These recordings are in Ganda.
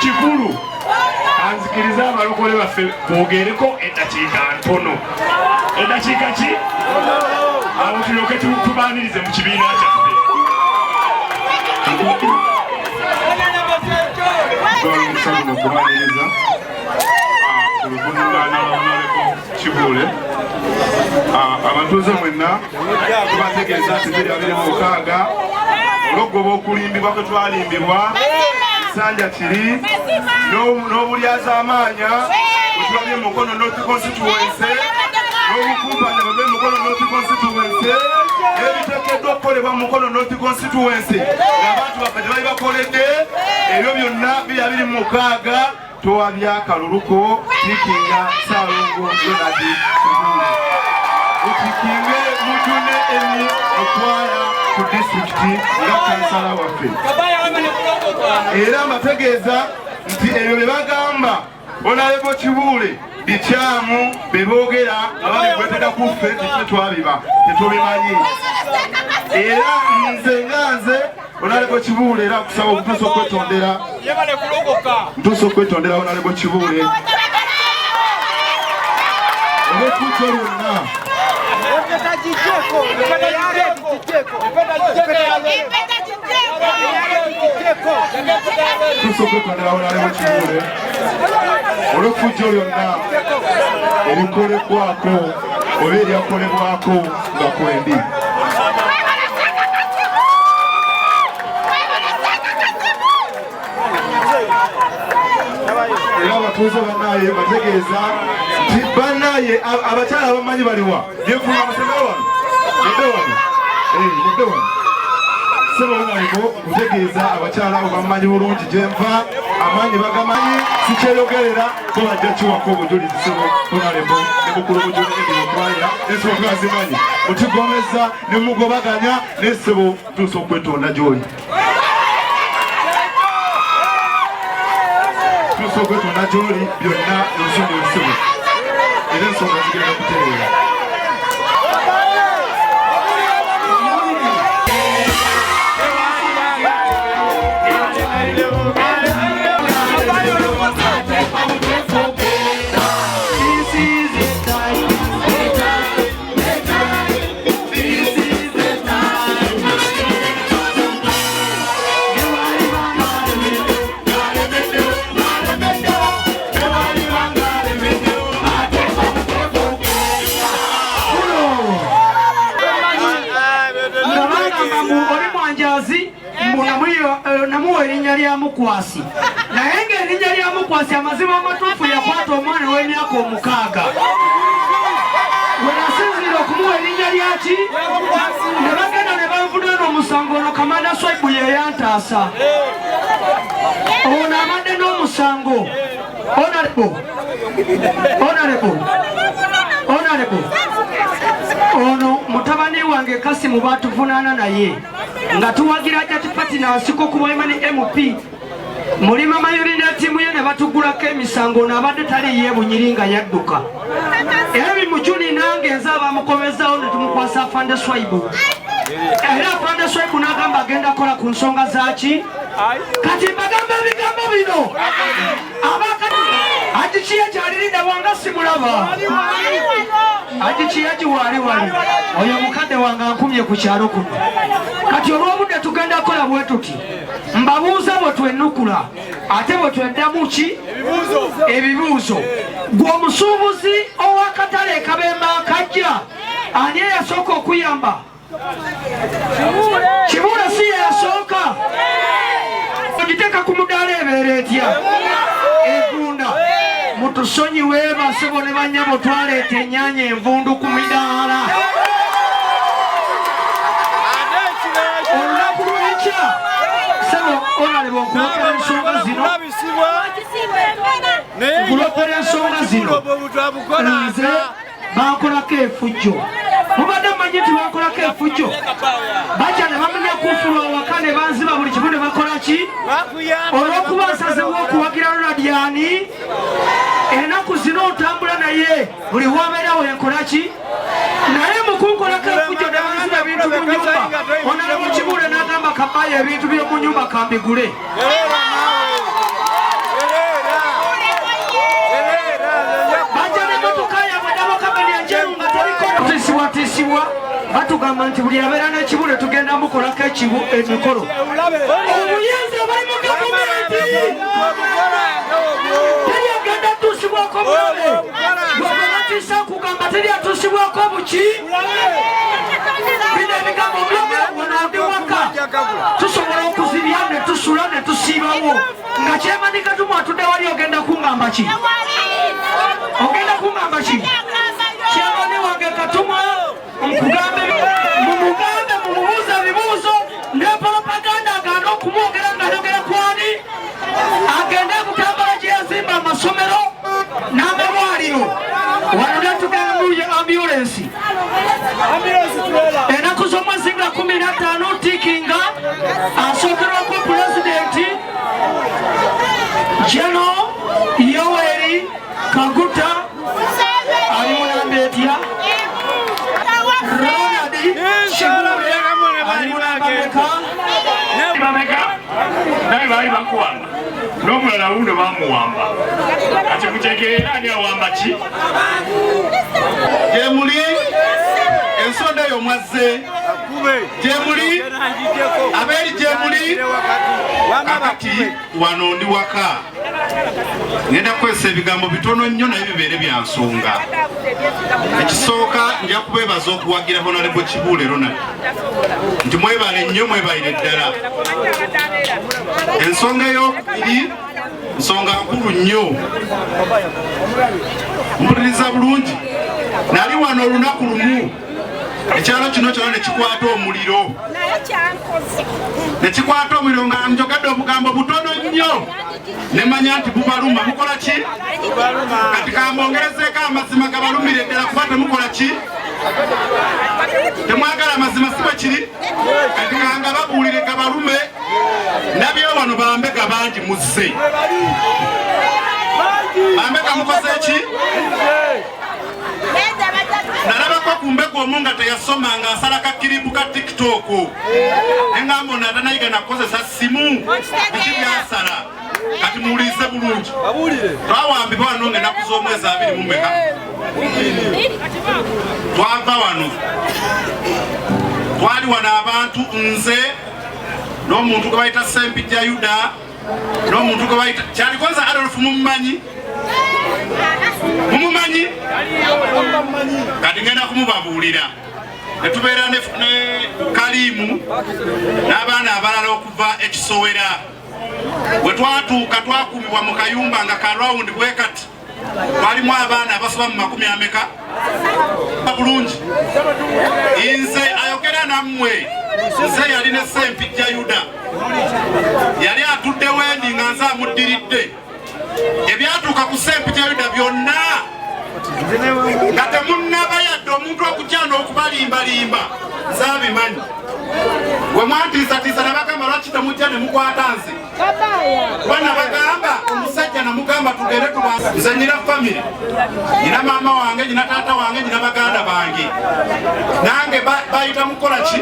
kikulu anzikiriza abalokole baffe bogereko eddakiika ntono. Eddakiika ki? Awo tulyoke tubaanirize mu kibiina kyaffe. Omusabino okubaaniriza oluvunaana lw'Honorable Kibuule. Abatuuze mwenna tubategeeza nti 2026 olw'okugoba okulimbibwa kwe twalimbibwa Sanja kiri n'obulyaza amaanya bwe mukono North Constituency n'obukumpanya bwe mukono North Constituency n'ebiteekeddwa okukolebwa mukono North Constituency ng'abantu baffe bali bakoledde ebyo byonna 2026 towabya kaluluko tikinga Ssalongo Leonard Kibuule utikinge mujune emi okwaya ku district nga kansala waffe era mbategeeza nti ebyo bye bagamba Honorable Kibuule bikyamu beboogera ababigwetera kuffe titwe twabiba tetubimanyi era nze Honorable Kibuule era kusaba okutuusa okwetondera Honorable Kibuule olw'ekkuto lyonna tusokwetondera Honorable Kibuule olw'effujjo lyonna erikolekwako oba eryakolebwako nga kwendi. Era abatuuze bannaye bategeeza nti bannaye abakyala abamanyi baliwa byenfuna musebe wano mudde wano sebo Honorable kutegeeza abakyala abo bamanyi bulungi gyenva amaanyi bagamanyi sikyeyogerera ko bajja kiwako obujulizi sebo Honorable ne mukulu obujulizi okwaya nesebo twazimanyi mutigomeza ne mugobaganya nesebo tuusa okwetonda gy'oli okwetonda gy'oli byonna ebisonga ebisibu era ensonga zigenda kutereera. Namuwa erinnya lya Mukwasi naye ng'erinnya lya Mukwasi amazima amatuufu yakwata omwana w'emyaka 6 we nasinziira okumuwa erinnya lyaki ne bagenda ne banvunaana omusango ono Kamanda Swaibu ye yantaasa ono abadde n'omusango Honorable ono mutabani wange Kasimu batuvunaana naye nga tuwagira Jati Party nasiko kubaimani MP mulima mayuri na timu ye ne batugulako emisango n'abadde tali ye bunyiringa yadduka era bimujuni nange nzaba mukomezawo ne tumukwasa Afande Swaibu era Afande Swaibu n'agamba agenda kola ku nsonga zaki kati bagamba ebigambo bino ajikiye kyalirinda wanga simulaba ajikiye jiwali oyo mukadde wange ankumye ku kyalo kuno kati olw'obudde tugenda kola bwe tuti mbabuuza bwe twennukula ate bwe tweddamu ki ebibuuzo gwe omusuubuzi ow'akatale Kabemba akajja ani eyasooka okuyamba Kibuule si yasooka ogiteeka ku mudaala ebeera etya egunda mutusonyiwe basebo ne bannyabo twaleeta ennyanya envundu ku midaala olunaku lw'enkya sebo Honorable okulopera ensonga zino nze bankolako efujjo mubadde mmanyi nti bankolako efujjo bajja ne bamenya kufulwa waka ne banziba buli kimu ne bakola ki olw'okuba nsazewo okuwagira Ronadiani ennaku zino otambula naye buli wabeera wenkola ki naye mukunkolako efujjo ne banziba ebintu mu nyumba Honorable Kibuule n'agamba kabaye ebintu by'omu nyumba kambigule batuwa batugamba nti buli abeera n'ekibule tugenda mukolako emikolo obuyenzi abali mu gavumenti teri agenda atuusibwako bulabe bwebatiisa kugamba teri atuusibwako buki bino ebigambo bulabe wanondi waka tusobola okuzibya ne tusula ne tusiibawo nga kyemanika tumwatudde wali ogenda kungamba ki ogenda kungamba ki kyemani wange katumwa nkugambe mumugambe mumubuuza ebibuuzo ne propaganda agenda okumwogera ng'ayogera kwani agende kutambala gye yazimba amasomero n'amalwaliro wano netugenda mu ambulensi ennaku z'omwezi nga 15 tikinga asookerwako pulezidenti Jeno Yoweri Kaguta ali munambetya Ronald Shigure ali munambeka naye baali bakuwamba n'omulala wuno bamuwamba kati mutegeera ani awamba ki gyemuli ensonda eyo mwazze gyemuli abeeri gyemuli kakati wano ndi waka ngenda kukozesa ebigambo bitono nnyo naye bibeere bya nsonga ekisooka nja kubeebaza okuwagira Honorable Kibuule Ronald nti mwebale nnyo mwebalire ddala ensonga eyokubiri nsonga nkulu nnyo mpuliriza bulungi nali wano olunaku lumu ekyalo kino kyona nekikwata omuliro nga njogadde obugambo butono nnyo nemanya nti bubaluma mukola ki kati kambongerezeeko amazima gabalumire ddala kuba temukola ki temwagala amazima si bwe kiri kati kanga babuulire gabalume nabyo wano bambega bangi muzze bambega mukoze ki nalabako kumbega omu nga teyasoma nga asalaka kiribu ka TikTok engamba ono atanayiga nakozesa simu biki byasala kati muwulirize bulungi twawambibwa wano ng'ennaku z'omwezi 24 twava wano twali wano abantu nze n'omuntu gwe bayita Sempijja Yuda n'omuntu gwe bayita kyalikonza Adolf mumumanyi kati ngenda kumubabuulira netubeera ne Kalimu n'abaana abalala okuva ekisowera bwe twatuuka twakumibwa mu kayumba nga ka rawundi bwe kati twalimu abaana abasoba mu 40 bulungi nze ayogera nammwe nze yali ne Sempijja Yuda yali atudde wendi nga nze amuddiridde ebyatuuka ku Sempijja Yuda byonna nga temunnaba yadde omuntu okukyana okubalimbalimba nzaabimanyi we mwantiisatiisa nabagamba lwaki temujja ne mukwata nze kuba nabagamba omusajja namugamba tugende nze nyina famire nyina maama wange nyina taata wange nyina baganda bange nange bayita mukola ki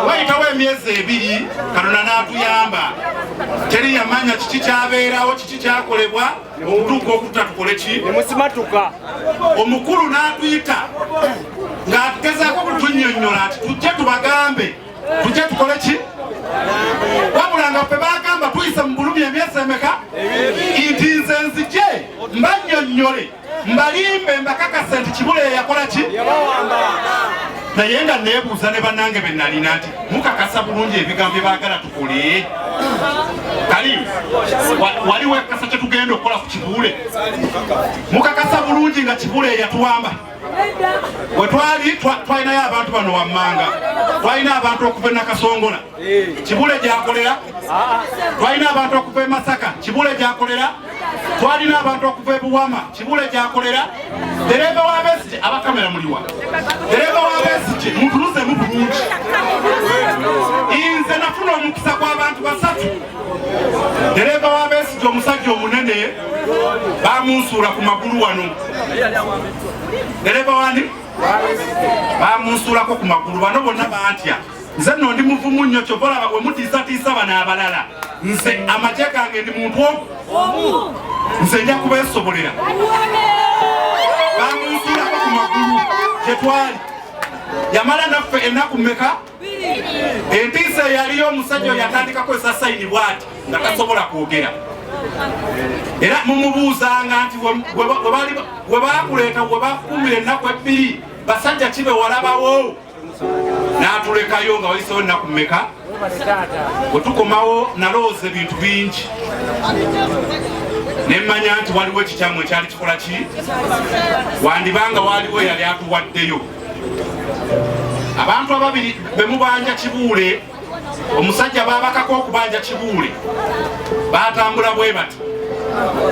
wayitawo emyezi 2 Katonda n'atuyamba teri yamanya kiki kyabeerawo kiki kyakolebwa omutuuka okutta tukole ki omukulu n'atuyita ng'atugezaako kutunnyonnyola ati tujje tubagambe tujje tukole ki wabula nga ffe bagamba tuyise mu bulumi emyezi emeka nti nze nzije mbannyonnyole mbalimbe mbakakase nti Kibuule yakola ki naye nga neebuuza ne bannange be nalina nti mukakasa bulungi ebigambo bye baagala tukole Kalimu wali wekakasa kye tugenda okukola ku Kibuule mukakasa bulungi nga Kibuule yatuwamba we twalinayo abantu bano wammanga twalina abantu okuva e Nakasongola Kibuule gyakolera twalina abantu okuva e Masaka Kibuule gyakolera twalina abantu okuva e Buwama Kibuule gyakolera dereva wa Besigye abakamera muliwa dereva wa Besigye mutunuzemu bulungi nze nafuna omukisa gw'abantu 3 dereva wa Besigye omusajja omunene bamunsuula ku magulu wano dereva wani bamunsuulako ku magulu bano bonna bantya nze nno ndi muvumu nnyo kyova olaba we mutiisatiisa bano abalala nze amagye gange ndi muntu omu nze nja kubeesobolera bamunsuulako ku magulu gye twali yamala naffe ennaku mmeka entiisa yaliyo omusajja yatandika kozesa sayini bwati nga tasobola kwogera era mumubuuzanga nti we bakuleeta we bakukumira ennaku ebbiri basajja kibe walabawo n'atulekayo nga wayisewo ennaku mmeka bwe tukomawo nalowooza ebintu bingi nemmanya nti waliwo ekikyamu ekyali kikola ki wandibanga waliwo yali atuwaddeyo abantu ababiri bemubanja Kibuule omusajja babakako okubanja Kibuule batambula bwe bati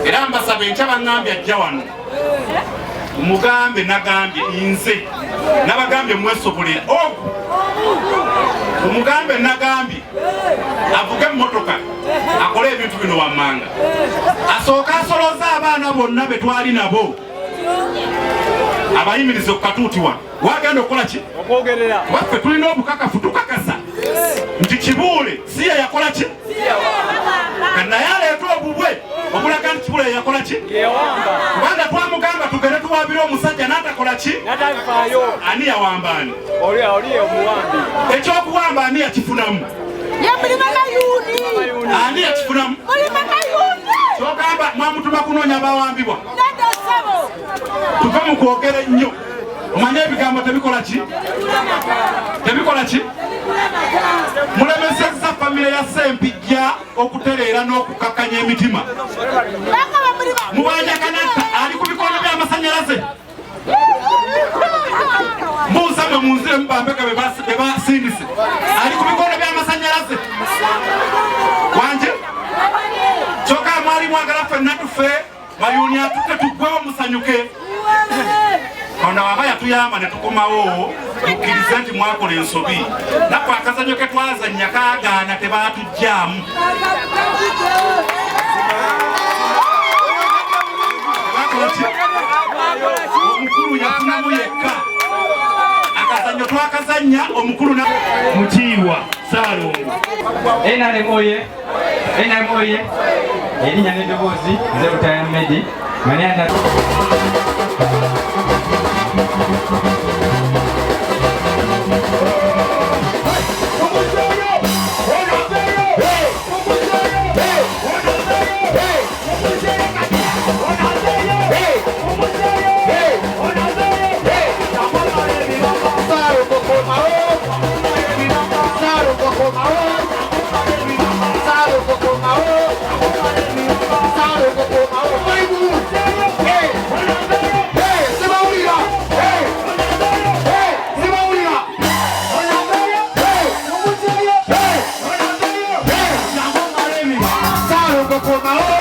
era mbasaba enkya baŋŋambye ajja wano mugambe nagambye nze nabagambye mwesobolera ogu omugambe nagambye avuge emmotoka akole ebintu bino wammanga asooka asoloza abaana bonna betwali nabo abayimirize ku katuuti wano wagenda okukola ki waffe tulina obukakafu tukakasa nti Kibuule si ye yakola ki naye aleeta obubwe obulaga nti Kibuule yakola ki kubanga twamugamba tugende tuwabire omusajja n'atakola ki ani yawamba ani ekyokuwamba ani yakifunamu ani yakifunamu kyogamba mwamutuma kunoonya bawambibwa tuve mu kwogera ennyo omanye ebigambo tebikola ki tebikola ki mulemesezza famire ya Ssempijja okutereera n'okukakanya emitima mubanja Kanatta ali ku bikondo by'amasanyalaze mbuuza mwe munzire mubambeka bebasindise ali ku bikondo by'amasanyalaze wanje kyokka mwali mwagala ffenna tufe bayuni atutte tuggwewo musanyuke Katonda waba yatuyamba ne tukomawo mukkirize nti mwakola ensobi naffe akazanyo ke twazannya kaagaana tebaatujjaamu omukulu yafunamu yekka akazanyo twakazannya omukulu Mukiiwa Ssaalongo NRM oye erinnya n'eddoboozi nze Rutaya Medi Manianda Come on.